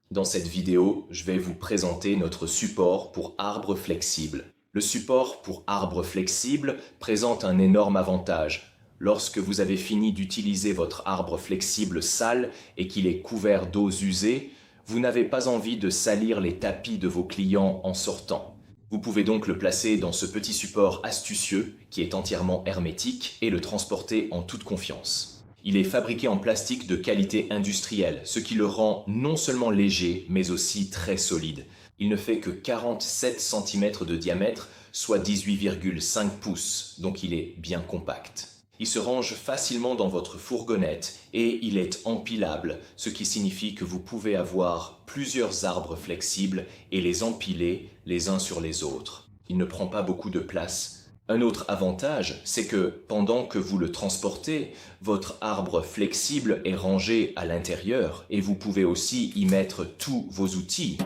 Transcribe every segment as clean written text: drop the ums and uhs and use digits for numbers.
Dans cette vidéo, je vais vous présenter notre support pour arbre flexible. Le support pour arbre flexible présente un énorme avantage. Lorsque vous avez fini d'utiliser votre arbre flexible sale et qu'il est couvert d'eaux usées, vous n'avez pas envie de salir les tapis de vos clients en sortant. Vous pouvez donc le placer dans ce petit support astucieux qui est entièrement hermétique et le transporter en toute confiance. Il est fabriqué en plastique de qualité industrielle, ce qui le rend non seulement léger, mais aussi très solide. Il ne fait que 47 cm de diamètre, soit 18,5 pouces, donc il est bien compact. Il se range facilement dans votre fourgonnette et il est empilable, ce qui signifie que vous pouvez avoir plusieurs arbres flexibles et les empiler les uns sur les autres. Il ne prend pas beaucoup de place. Un autre avantage, c'est que pendant que vous le transportez, votre arbre flexible est rangé à l'intérieur et vous pouvez aussi y mettre tous vos outils.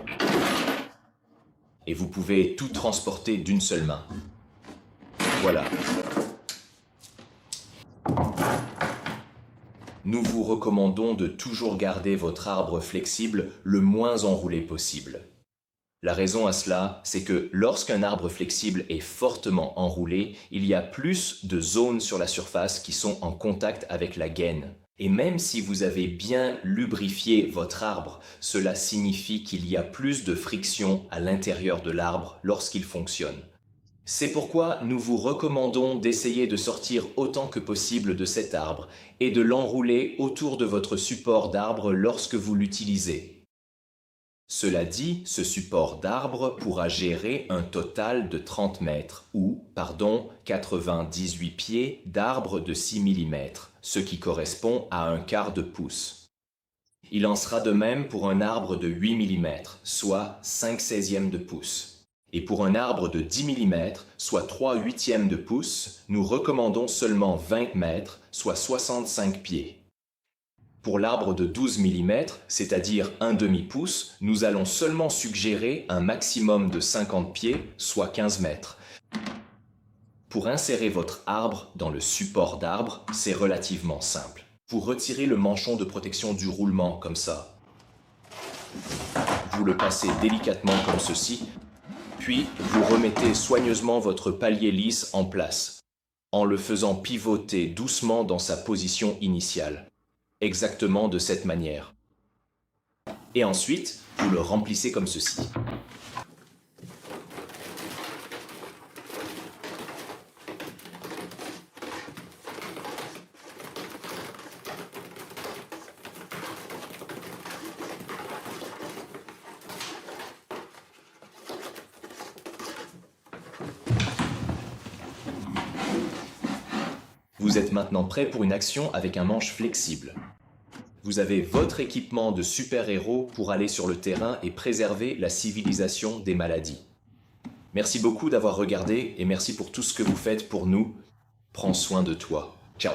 Et vous pouvez tout transporter d'une seule main. Voilà. Nous vous recommandons de toujours garder votre arbre flexible le moins enroulé possible. La raison à cela, c'est que lorsqu'un arbre flexible est fortement enroulé, il y a plus de zones sur la surface qui sont en contact avec la gaine. Et même si vous avez bien lubrifié votre arbre, cela signifie qu'il y a plus de friction à l'intérieur de l'arbre lorsqu'il fonctionne. C'est pourquoi nous vous recommandons d'essayer de sortir autant que possible de cet arbre et de l'enrouler autour de votre support d'arbre lorsque vous l'utilisez. Cela dit, ce support d'arbre pourra gérer un total de 30 mètres ou, 98 pieds d'arbre de 6 mm, ce qui correspond à un quart de pouce. Il en sera de même pour un arbre de 8 mm, soit 5/16 de pouce. Et pour un arbre de 10 mm, soit 3/8 de pouce, nous recommandons seulement 20 mètres, soit 65 pieds. Pour l'arbre de 12 mm, c'est-à-dire un demi-pouce, nous allons seulement suggérer un maximum de 50 pieds, soit 15 mètres. Pour insérer votre arbre dans le support d'arbre, c'est relativement simple. Vous retirez le manchon de protection du roulement, comme ça. Vous le passez délicatement comme ceci, puis vous remettez soigneusement votre palier lisse en place, en le faisant pivoter doucement dans sa position initiale. Exactement de cette manière. Et ensuite, vous le remplissez comme ceci. Vous êtes maintenant prêt pour une action avec un manche flexible. Vous avez votre équipement de super-héros pour aller sur le terrain et préserver la civilisation des maladies. Merci beaucoup d'avoir regardé et merci pour tout ce que vous faites pour nous. Prends soin de toi. Ciao.